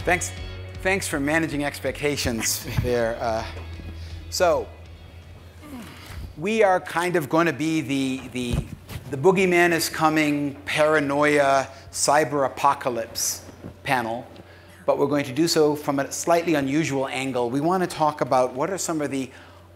Thanks for managing expectations there. So we are kind of going to be the boogeyman is coming, paranoia, cyber apocalypse panel, but we're going to do so from a slightly unusual angle. We want to talk about what are some of the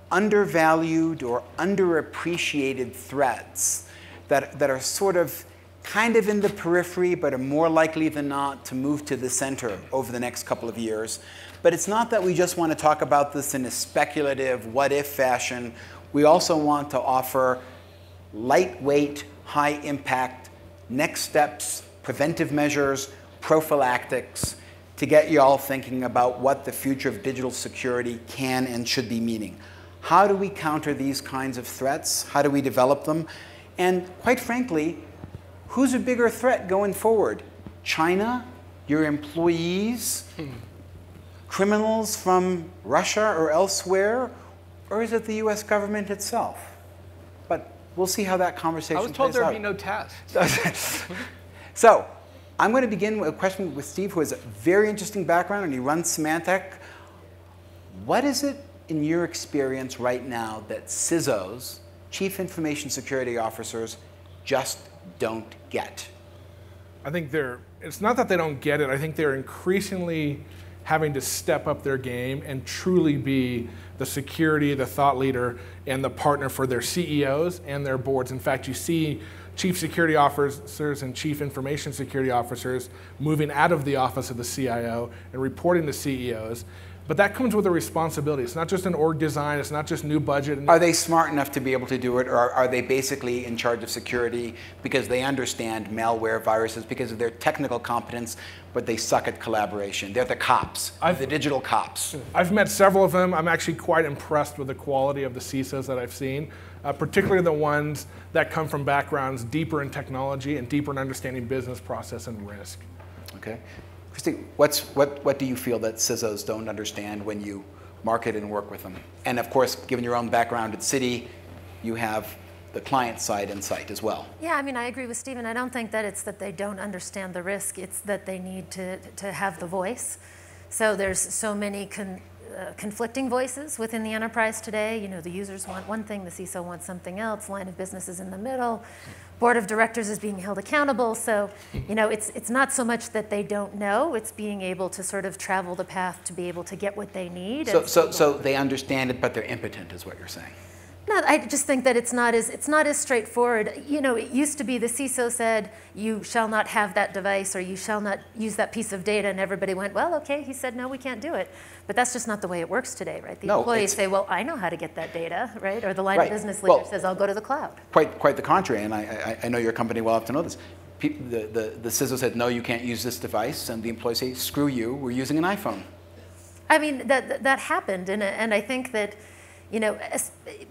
undervalued or underappreciated threats that are sort of kind of in the periphery, but are more likely than not to move to the center over the next couple of years. But it's not that we just want to talk about this in a speculative, what-if fashion. We also want to offer lightweight, high-impact next steps, preventive measures, prophylactics, to get you all thinking about what the future of digital security can and should be meaning. How do we counter these kinds of threats? How do we develop them? And quite frankly, who's a bigger threat going forward? China, your employees, criminals from Russia or elsewhere, or is it the US government itself? But we'll see how that conversation plays out. I was told there'd be no test. So I'm going to begin with a question with Steve, who has a very interesting background, and he runs Symantec. What is it, in your experience right now, that CISOs, Chief Information Security Officers, just don't get? I think it's not that they don't get it. I think they're increasingly having to step up their game and truly be the security, the thought leader, and the partner for their CEOs and their boards. In fact, you see chief security officers and chief information security officers moving out of the office of the CIO and reporting to CEOs. But that comes with a responsibility. It's not just an org design. It's not just new budget. Are they smart enough to be able to do it, or are they basically in charge of security because they understand malware, viruses, because of their technical competence, but they suck at collaboration? They're the cops, the digital cops. I've met several of them. I'm actually quite impressed with the quality of the CISOs that I've seen, particularly the ones that come from backgrounds deeper in technology and deeper in understanding business process and risk. Okay. Christy, what do you feel that CISOs don't understand when you market and work with them? And of course, given your own background at Citi, you have the client side in sight as well. Yeah, I mean, I agree with Stephen. I don't think that it's that they don't understand the risk. It's that they need to have the voice. So there's so many conflicting voices within the enterprise today. You know, the users want one thing, the CISO wants something else, line of business is in the middle. Board of directors is being held accountable. So, you know, it's not so much that they don't know, it's being able to sort of travel the path to be able to get what they need. So they understand it, but they're impotent, is what you're saying. No, I just think that it's not as straightforward. You know, it used to be the CISO said, you shall not have that device or you shall not use that piece of data, and everybody went, well, okay, he said, no, we can't do it. But that's just not the way it works today, right? The employees say, well, I know how to get that data, right? Or the line of business leader says, I'll go to the cloud. Quite the contrary, and I know your company well enough to know this. The CISO said, no, you can't use this device, and the employees say, screw you, we're using an iPhone. I mean, that happened, and I think that, you know,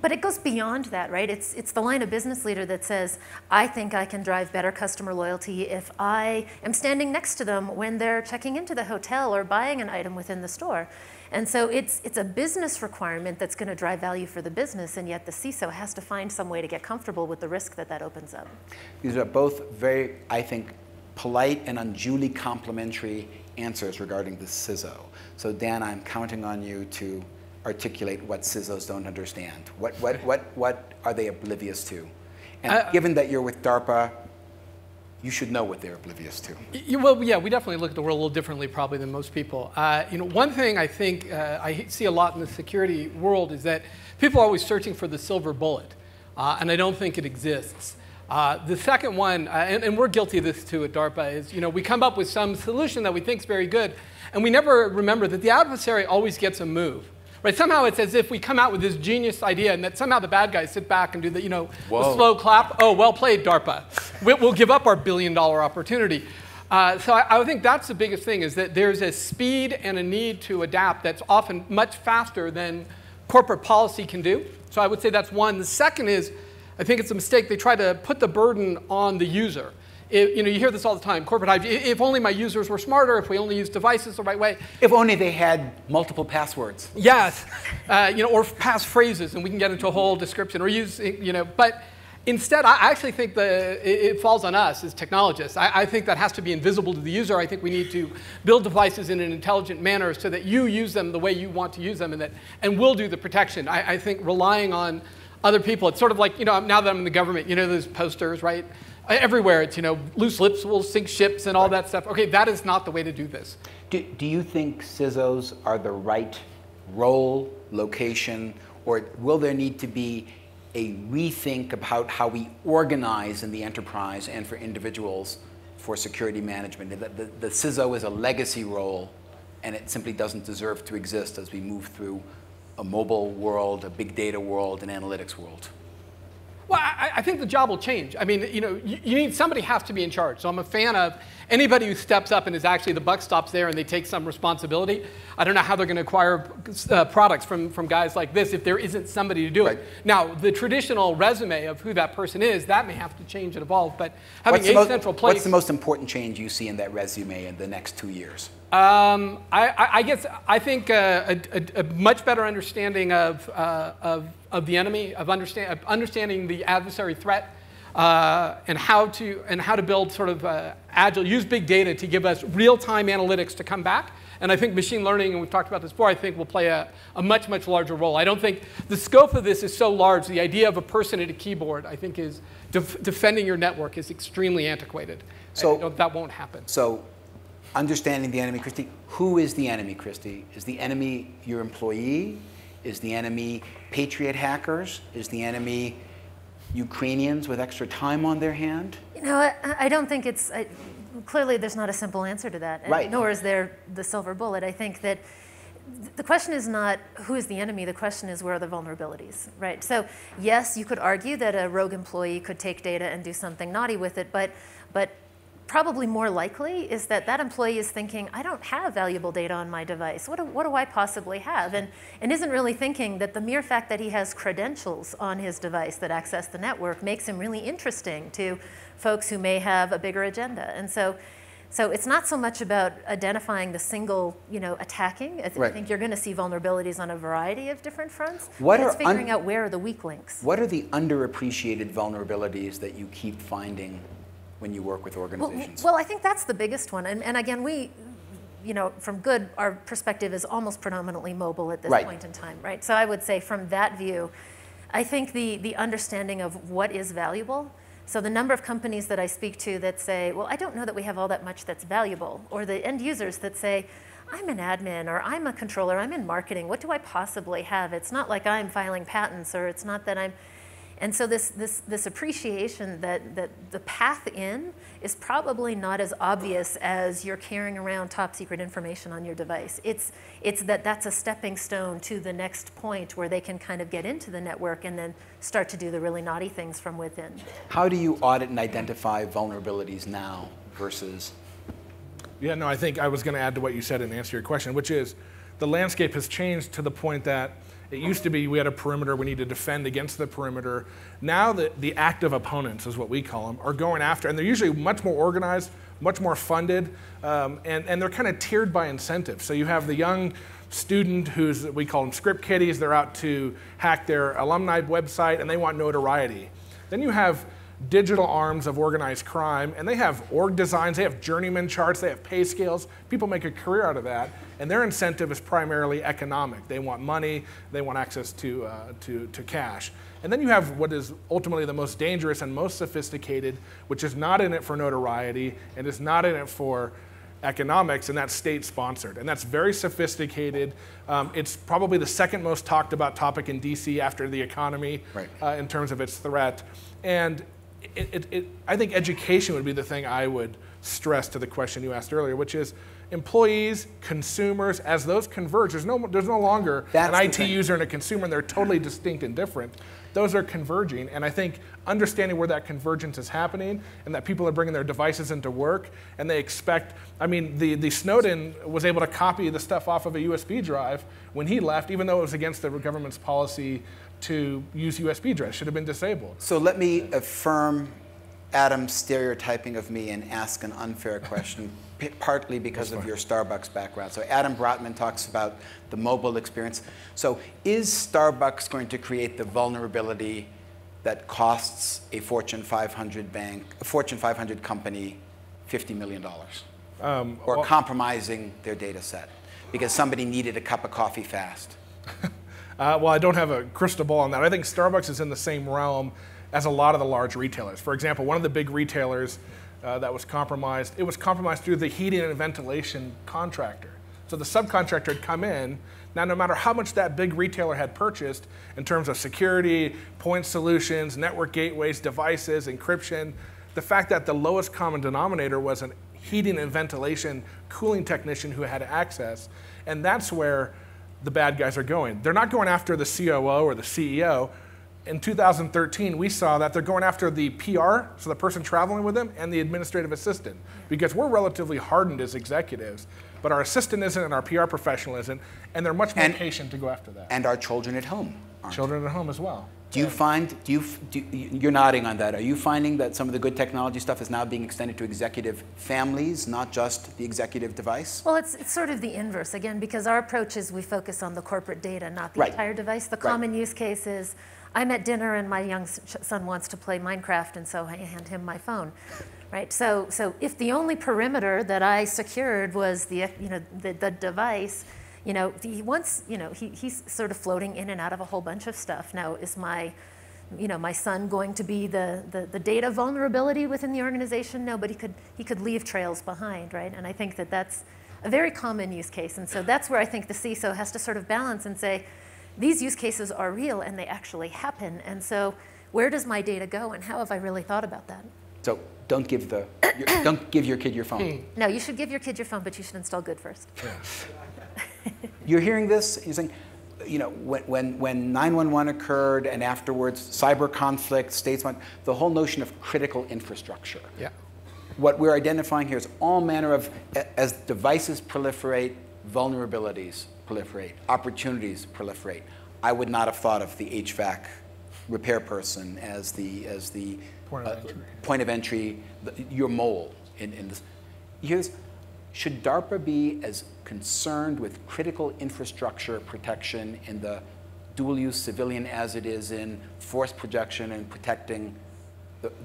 but it goes beyond that, right? It's the line of business leader that says, I think I can drive better customer loyalty if I am standing next to them when they're checking into the hotel or buying an item within the store. And so it's a business requirement that's going to drive value for the business, and yet the CISO has to find some way to get comfortable with the risk that opens up. These are both very, I think, polite and unduly complimentary answers regarding the CISO. So Dan, I'm counting on you to articulate what CISOs don't understand. What are they oblivious to? And given that you're with DARPA, you should know what they're oblivious to. Well, yeah, we definitely look at the world a little differently probably than most people. You know, one thing I think I see a lot in the security world is that people are always searching for the silver bullet, and I don't think it exists. The second one, and we're guilty of this too at DARPA, is, you know, we come up with some solution that we think is very good, and we never remember that the adversary always gets a move. Right? Somehow it's as if we come out with this genius idea and that somehow the bad guys sit back and do the, you know, the slow clap. Oh, well played, DARPA. We'll give up our billion-dollar opportunity. So I think that's the biggest thing, is that there's a speed and a need to adapt that's often much faster than corporate policy can do. So I would say that's one. The second is, I think it's a mistake. They try to put the burden on the user. You know, you hear this all the time, corporate hype. If only my users were smarter, if we only used devices the right way. If only they had multiple passwords. Yes, you know, or pass phrases, and we can get into a whole description, or use, you know, but Instead, I actually think it falls on us as technologists. I think that has to be invisible to the user. I think we need to build devices in an intelligent manner so that you use them the way you want to use them, and we'll do the protection. I think relying on other people, it's sort of like, now that I'm in the government, those posters, right? Everywhere, it's, loose lips will sink ships and all that stuff. Okay, that is not the way to do this. Do you think CISOs are the right role, location, or will there need to be a rethink about how we organize in the enterprise and for individuals for security management? The CISO is a legacy role, and it simply doesn't deserve to exist as we move through a mobile world, a big data world, an analytics world. Well, I think the job will change. I mean, you need, somebody has to be in charge. So I'm a fan of anybody who steps up and is actually, the buck stops there and they take some responsibility. I don't know how they're going to acquire products from guys like this if there isn't somebody to do it. Now, the traditional resume of who that person is, that may have to change and evolve, but having a central place. What's the most important change you see in that resume in the next 2 years? I think a much better understanding of the enemy, of understanding the adversary threat, and how to build sort of agile, use big data to give us real-time analytics to come back. And I think machine learning, and we've talked about this before, I think will play a much, much larger role. I don't think the scope of this is so large. The idea of a person at a keyboard, I think, is defending your network is extremely antiquated. So that won't happen. So, understanding the enemy, Christy. Who is the enemy, Christy? Is the enemy your employee? Is the enemy Patriot hackers? Is the enemy Ukrainians with extra time on their hand? I don't think it's, clearly there's not a simple answer to that, right. Nor is there the silver bullet. I think that the question is not who is the enemy, the question is where are the vulnerabilities, right? So yes, you could argue that a rogue employee could take data and do something naughty with it, but probably more likely is that that employee is thinking, I don't have valuable data on my device. What do I possibly have? And isn't really thinking that the mere fact that he has credentials on his device that access the network makes him really interesting to folks who may have a bigger agenda. And so it's not so much about identifying the single, attacking. I think you're going to see vulnerabilities on a variety of different fronts. It's figuring out where are the weak links. What are the underappreciated vulnerabilities that you keep finding when you work with organizations? Well, I think that's the biggest one. And again, we, from good, our perspective is almost predominantly mobile at this point in time, right? So I would say from that view, I think the understanding of what is valuable. So the number of companies that I speak to that say, well, I don't know that we have all that much that's valuable, or the end users that say, I'm an admin, or I'm a controller, I'm in marketing, what do I possibly have? It's not like I'm filing patents, or it's not that I'm. And so this appreciation that the path in is probably not as obvious as you're carrying around top secret information on your device. It's that's a stepping stone to the next point where they can kind of get into the network and then start to do the really naughty things from within. How do you audit and identify vulnerabilities now versus? Yeah, no, I think I was going to add to what you said and answer your question, which is the landscape has changed to the point that it used to be we had a perimeter, we need to defend against the perimeter. Now the active opponents, is what we call them, are going after, and they're usually much more organized, much more funded, and they're kind of tiered by incentive. So you have the young student we call them script kiddies, they're out to hack their alumni website and they want notoriety. Then you have digital arms of organized crime, and they have org designs, they have journeyman charts, they have pay scales. People make a career out of that, and their incentive is primarily economic. They want money, they want access to cash. And then you have what is ultimately the most dangerous and most sophisticated, which is not in it for notoriety and is not in it for economics, and that's state-sponsored. And that's very sophisticated. It's probably the second most talked about topic in DC after the economy in terms of its threat. And I think education would be the thing I would stress to the question you asked earlier, which is employees, consumers, as those converge, there's no longer an IT user and a consumer, and they're totally distinct and different. Those are converging, and I think understanding where that convergence is happening and that people are bringing their devices into work and they expect, the Snowden was able to copy the stuff off of a USB drive when he left, even though it was against the government's policy to use USB drives, should have been disabled. So let me affirm Adam's stereotyping of me and ask an unfair question, partly because of your Starbucks background. So Adam Brotman talks about the mobile experience. So is Starbucks going to create the vulnerability that costs a Fortune 500 bank, a Fortune 500 company $50 million. Or compromising their data set because somebody needed a cup of coffee fast. Well, I don't have a crystal ball on that. I think Starbucks is in the same realm as a lot of the large retailers. For example, one of the big retailers that was compromised, it was compromised through the heating and ventilation contractor. So the subcontractor had come in. Now, no matter how much that big retailer had purchased in terms of security, point solutions, network gateways, devices, encryption, the fact that the lowest common denominator was an heating and ventilation cooling technician who had access, and that's where the bad guys are going. They're not going after the COO or the CEO. In 2013, we saw that they're going after the PR, so the person traveling with them, and the administrative assistant, because we're relatively hardened as executives, but our assistant isn't and our PR professional isn't, and they're much more patient to go after that. And our children at home aren't. Children at home as well. Do you find, you're nodding on that, are you finding that some of the good technology stuff is now being extended to executive families, not just the executive device? Well, it's sort of the inverse, again, because our approach is we focus on the corporate data, not the entire device. The common use case is, I'm at dinner and my young son wants to play Minecraft, and so I hand him my phone, right? So if the only perimeter that I secured was the device, he's sort of floating in and out of a whole bunch of stuff. Now, is my son going to be the data vulnerability within the organization? No, but he could leave trails behind, right? And I think that that's a very common use case. And so that's where I think the CISO has to sort of balance and say, these use cases are real and they actually happen. And so where does my data go and how have I really thought about that? So don't give your kid your phone. No, you should give your kid your phone, but you should install good first. You're hearing this, you're saying, when 911 occurred and afterwards cyber conflict, states, the whole notion of critical infrastructure. Yeah. What we're identifying here is all manner of, as devices proliferate, vulnerabilities proliferate, opportunities proliferate. I would not have thought of the HVAC repair person as the point of entry, your mole in this. Should DARPA be as concerned with critical infrastructure protection in the dual-use civilian as it is in force projection and protecting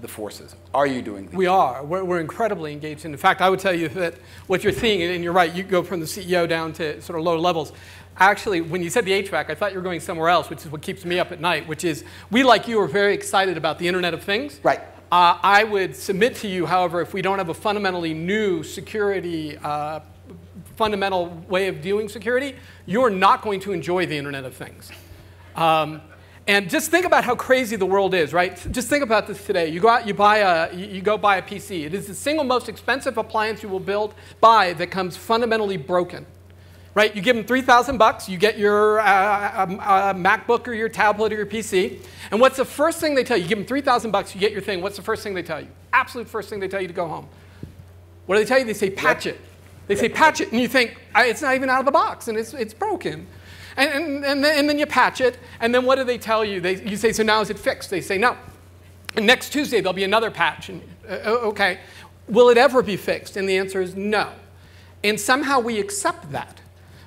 the forces? Are you doing these? We are. We're incredibly engaged. And in fact, I would tell you that what you're seeing, and you're right, you go from the CEO down to sort of lower levels. Actually, when you said the HVAC, I thought you were going somewhere else, which is what keeps me up at night, which is we, like you, are very excited about the Internet of Things. Right. I would submit to you, however, if we don't have a fundamentally new security, fundamental way of doing security, you're not going to enjoy the Internet of Things. And just think about how crazy the world is, right? Just think about this today. You go out, you go buy a PC. It is the single most expensive appliance you will buy that comes fundamentally broken, right? You give them $3,000, you get your MacBook or your tablet or your PC, and what's the first thing they tell you? You give them $3,000, you get your thing. What's the first thing they tell you? Absolute first thing they tell you to go home. What do they tell you? They say patch it. They say patch it, and you think it's not even out of the box, and it's broken. And then you patch it, and then what do they tell you? You say, so now is it fixed? They say, no. And next Tuesday, there'll be another patch. And, okay, will it ever be fixed? And the answer is no. And somehow we accept that.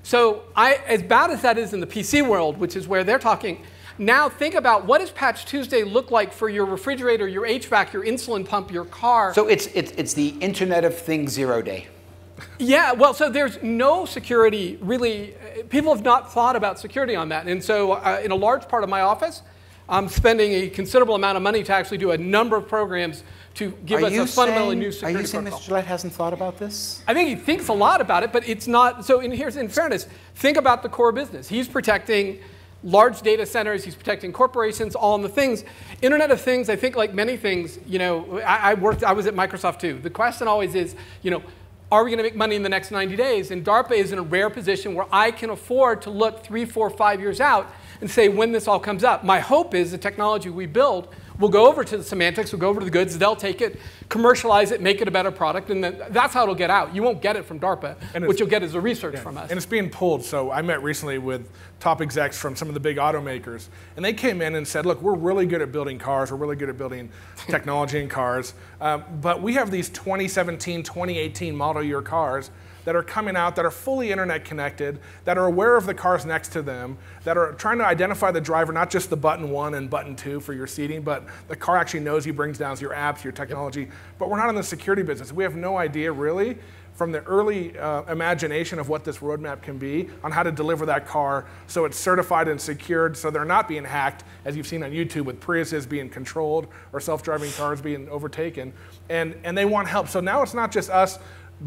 So as bad as that is in the PC world, which is where they're talking, now think about what does Patch Tuesday look like for your refrigerator, your HVAC, your insulin pump, your car? So it's the Internet of Things 0 day. Yeah, well, so there's no security, really. People have not thought about security on that. And so in a large part of my office, I'm spending a considerable amount of money to actually do a number of programs to give us a fundamentally new security Are you saying protocol. Mr. Gillette hasn't thought about this? I think he thinks a lot about it, but it's not. So in fairness, think about the core business. He's protecting large data centers. He's protecting corporations, all in the things. Internet of Things, I think like many things, I was at Microsoft too. The question always is, are we going to make money in the next 90 days? And DARPA is in a rare position where I can afford to look 3, 4, 5 years out and say when this all comes up. My hope is the technology we build We'll go over to the semantics, we'll go over to the goods, they'll take it, commercialize it, make it a better product, and then that's how it'll get out. You won't get it from DARPA. What you'll get is the research from us. And it's being pulled. So I met recently with top execs from some of the big automakers, and they came in and said, look, we're really good at building cars, we're really good at building technology in cars, but we have these 2017, 2018 model year cars that are coming out, that are fully internet connected, that are aware of the cars next to them, that are trying to identify the driver, not just the button 1 and button 2 for your seating, but the car actually knows you, brings down your apps, your technology. But we're not in the security business. We have no idea really from the early imagination of what this roadmap can be on how to deliver that car so it's certified and secured so they're not being hacked, as you've seen on YouTube with Priuses being controlled or self-driving cars being overtaken. And they want help. So now it's not just us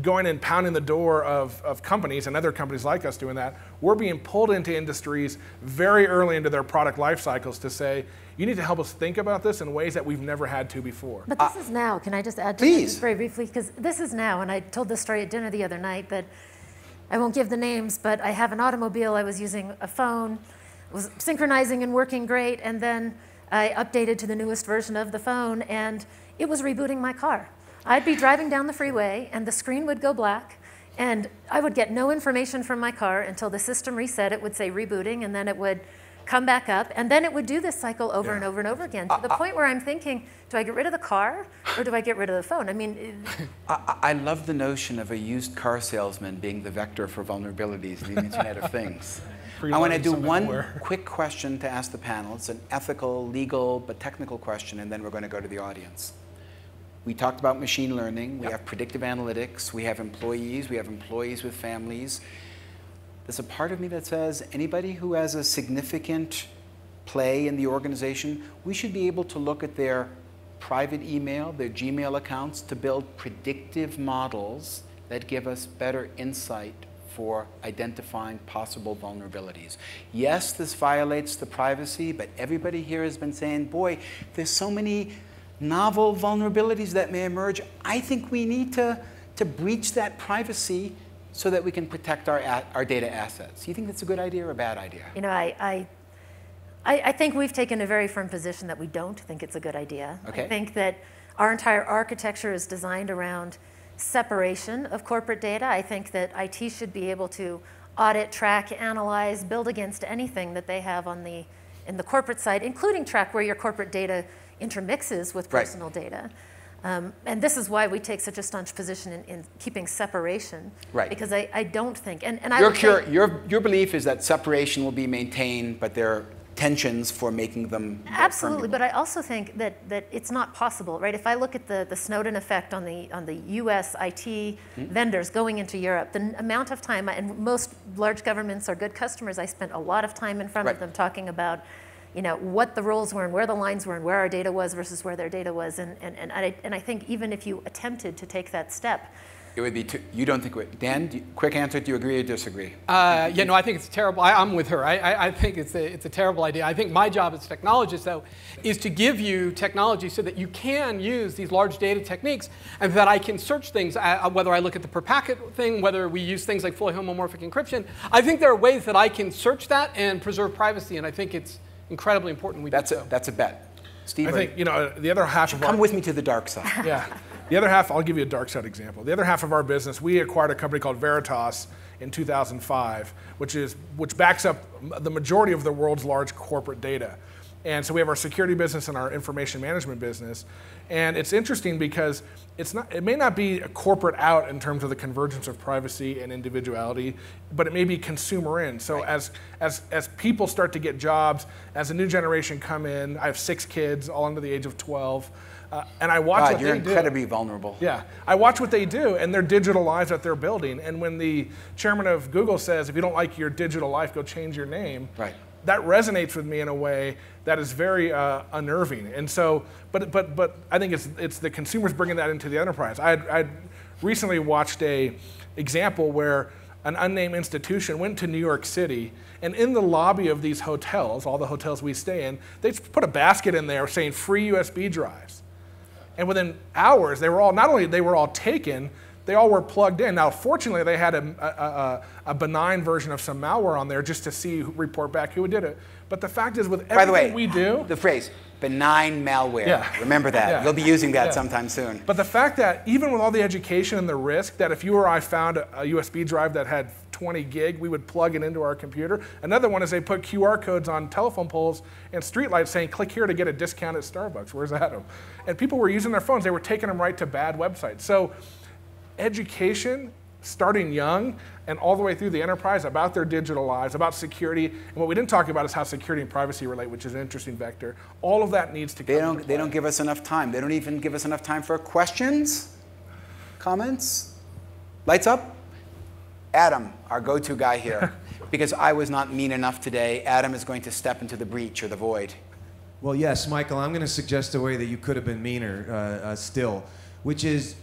going and pounding the door of companies and other companies like us doing that. We're being pulled into industries very early into their product life cycles to say, you need to help us think about this in ways that we've never had to before. But this is now. Can I just add to this very briefly? Because this is now, and I told this story at dinner the other night, that I won't give the names, but I have an automobile, I was using a phone, was synchronizing and working great, and then I updated to the newest version of the phone, and it was rebooting my car. I'd be driving down the freeway, and the screen would go black, and I would get no information from my car until the system reset. It would say rebooting, and then it would come back up, and then it would do this cycle over and over and over again, to the point where I'm thinking, do I get rid of the car, or do I get rid of the phone? I mean, I love the notion of a used car salesman being the vector for vulnerabilities in the Internet of Things. I want to do one quick question to ask the panel. It's an ethical, legal, but technical question, and then we're going to go to the audience. We talked about machine learning. We have predictive analytics. We have employees with families. There's a part of me that says anybody who has a significant play in the organization, we should be able to look at their private email, their Gmail accounts, to build predictive models that give us better insight for identifying possible vulnerabilities. Yes, this violates the privacy, but everybody here has been saying, boy, there's so many novel vulnerabilities that may emerge. I think we need to breach that privacy so that we can protect our data assets. Do you think that's a good idea or a bad idea? You know, I think we've taken a very firm position that we don't think it's a good idea. Okay. I think that our entire architecture is designed around separation of corporate data. I think that IT should be able to audit, track, analyze, build against anything that they have in the corporate side, including track where your corporate data intermixes with personal data. And this is why we take such a staunch position in keeping separation. Right. Because I don't think, and your belief is that separation will be maintained, but there are tensions for making them absolutely. But I also think that it's not possible, right? If I look at the Snowden effect on the U.S. IT vendors going into Europe, the amount of time, and most large governments are good customers, I spent a lot of time in front of them talking about, you know, what the roles were and where the lines were and where our data was versus where their data was. And I think even if you attempted to take that step, it would be you don't think it would. Dan, quick answer, do you agree or disagree? Yeah, no, I think it's terrible. I'm with her. I think it's a terrible idea. I think my job as a technologist, though, is to give you technology so that you can use these large data techniques and that I can search things, whether I look at the per packet thing, whether we use things like fully homomorphic encryption. I think there are ways that I can search that and preserve privacy, and I think it's incredibly important we do so. That's a bet. Steve, I think, you know, the other half of come with me to the dark side. Yeah. The other half, I'll give you a dark side example. The other half of our business, we acquired a company called Veritas in 2005, which backs up the majority of the world's large corporate data. And so we have our security business and our information management business. And it's interesting because it may not be a corporate out in terms of the convergence of privacy and individuality, but it may be consumer in. So as people start to get jobs, as a new generation come in, I have 6 kids, all under the age of 12, and I watch what they do. You're incredibly vulnerable. Yeah, I watch what they do and their digital lives that they're building. And when the chairman of Google says, if you don't like your digital life, go change your name. Right. That resonates with me in a way that is very unnerving. And so, but I think it's the consumers bringing that into the enterprise. I recently watched a example where an unnamed institution went to New York City, and in the lobby of these hotels, all the hotels we stay in, they put a basket in there saying free USB drives. And within hours, they were all, not only they were all taken, they all were plugged in. Now, fortunately, they had a benign version of some malware on there just to see, report back who did it. But the fact is, with everything we do, the phrase benign malware. Yeah. Remember that. Yeah. You'll be using that Yeah. sometime soon. But the fact that even with all the education and the risk, that if you or I found a USB drive that had 20 gig, we would plug it into our computer. Another one is they put QR codes on telephone poles and streetlights saying, click here to get a discount at Starbucks. Where's Adam? And people were using their phones. They were taking them right to bad websites. So education, starting young and all the way through the enterprise about their digital lives, about security. And what we didn't talk about is how security and privacy relate, which is an interesting vector. All of that needs to come They don't give us enough time. They don't even give us enough time for questions, comments. Lights up? Adam, our go-to guy here. Because I was not mean enough today, Adam is going to step into the breach or the void. Well, yes, Michael, I'm going to suggest a way that you could have been meaner still, which is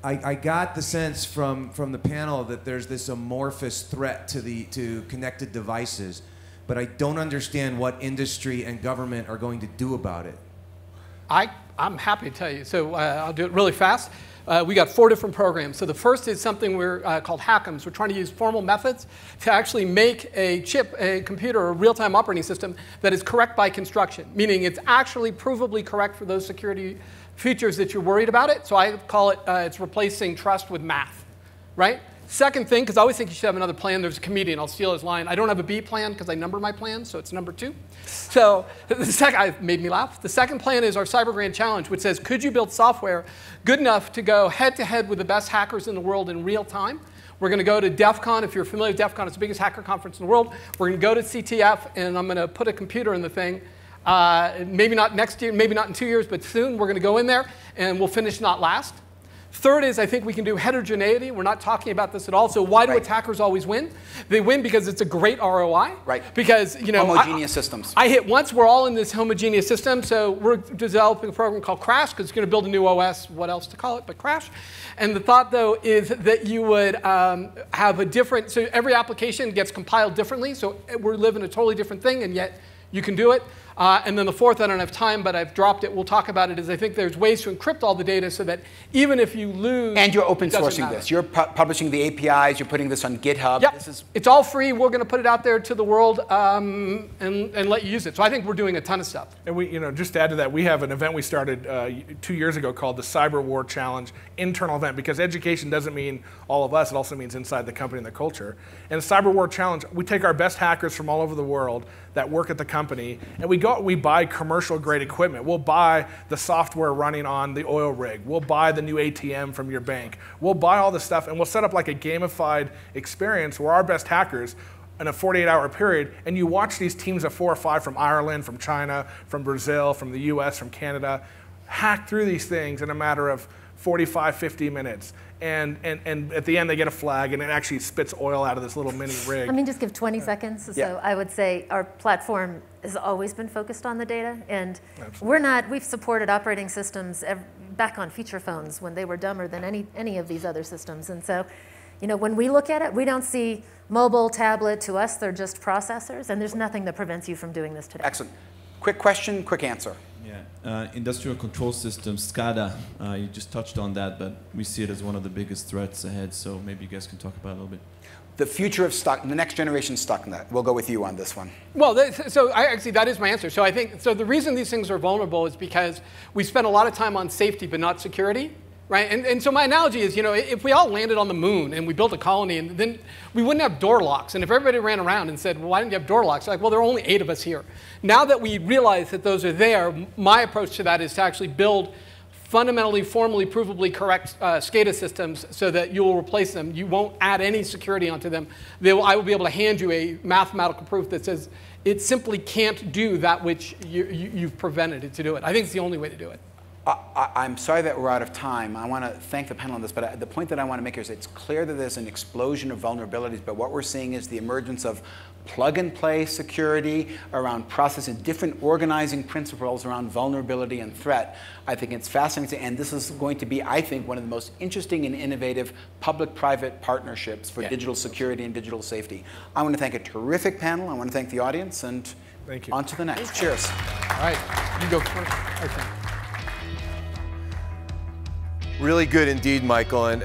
I got the sense from the panel that there's this amorphous threat to connected devices, but I don't understand what industry and government are going to do about it. I'm happy to tell you. So I'll do it really fast. We got 4 different programs. So the first is something we're called HACMs. We're trying to use formal methods to actually make a chip, a computer, a real-time operating system that is correct by construction, meaning it's actually provably correct for those security features that you're worried about it. So I call it, it's replacing trust with math, right? Second thing, because I always think you should have another plan. There's a comedian, I'll steal his line. I don't have a B plan because I number my plans, so it's number 2. So the second, made me laugh. The second plan is our Cyber Grand Challenge, which says, could you build software good enough to go head-to-head with the best hackers in the world in real time? We're going to go to DEF CON. If you're familiar with DEF CON, it's the biggest hacker conference in the world. We're going to go to CTF, and I'm going to put a computer in the thing. Maybe not next year, maybe not in 2 years, but soon we're going to go in there, and we'll finish not last. Third is I think we can do heterogeneity. We're not talking about this at all. So why do attackers always win? They win because it's a great ROI. Right. Because, you know, homogeneous systems. I hit once. We're all in this homogeneous system. So we're developing a program called Crash because it's going to build a new OS. What else to call it but Crash? And the thought, though, is that you would have a different, so every application gets compiled differently. So we're living a totally different thing, and yet you can do it. And then the fourth, I don't have time, but I've dropped it. We'll talk about it. Is I think there's ways to encrypt all the data so that even if you lose, and you're open sourcing this. You're publishing the APIs. You're putting this on GitHub. Yep. This is it's all free. We're going to put it out there to the world and let you use it. So I think we're doing a ton of stuff. And we, just to add to that, we have an event we started 2 years ago called the Cyber War Challenge internal event, because education doesn't mean all of us. It also means inside the company and the culture. And the Cyber War Challenge, we take our best hackers from all over the world that work at the company, and we buy commercial grade equipment. We'll buy the software running on the oil rig. We'll buy the new ATM from your bank. We'll buy all this stuff, and we'll set up like a gamified experience where our best hackers in a 48-hour period, and you watch these teams of 4 or 5 from Ireland, from China, from Brazil, from the US, from Canada, hack through these things in a matter of 45, 50 minutes. And at the end, they get a flag, and it actually spits oil out of this little mini rig. Let me just give 20 seconds. Yeah. So I would say our platform has always been focused on the data, and we've supported operating systems back on feature phones when they were dumber than any of these other systems. And so, when we look at it, we don't see mobile, tablet. To us, they're just processors, and there's nothing that prevents you from doing this today. excellent. Quick question, quick answer. Yeah, industrial control systems, SCADA, you just touched on that, but we see it as one of the biggest threats ahead, so maybe you guys can talk about it a little bit. The future of stock, the next generation StuckNet. We'll go with you on this one. Well, actually, that is my answer. So I think, the reason these things are vulnerable is because we spend a lot of time on safety but not security. Right? And so my analogy is, if we all landed on the moon and we built a colony, and then we wouldn't have door locks. And if everybody ran around and said, well, why didn't you have door locks? Like, well, there are only 8 of us here. Now that we realize that those are there, my approach to that is to actually build fundamentally, formally, provably correct SCADA systems so that you will replace them. You won't add any security onto them. I will be able to hand you a mathematical proof that says it simply can't do that which you've prevented it to do it. I think it's the only way to do it. I'm sorry that we're out of time. I want to thank the panel on this, but the point that I want to make is it's clear that there's an explosion of vulnerabilities, but what we're seeing is the emergence of plug-and-play security around process and different organizing principles around vulnerability and threat. I think it's fascinating, and this is going to be, I think, one of the most interesting and innovative public-private partnerships for digital security and digital safety. I want to thank a terrific panel. I want to thank the audience, and thank you. On to the next. Cheers. All right, you go first. Okay. Really good indeed, Michael. And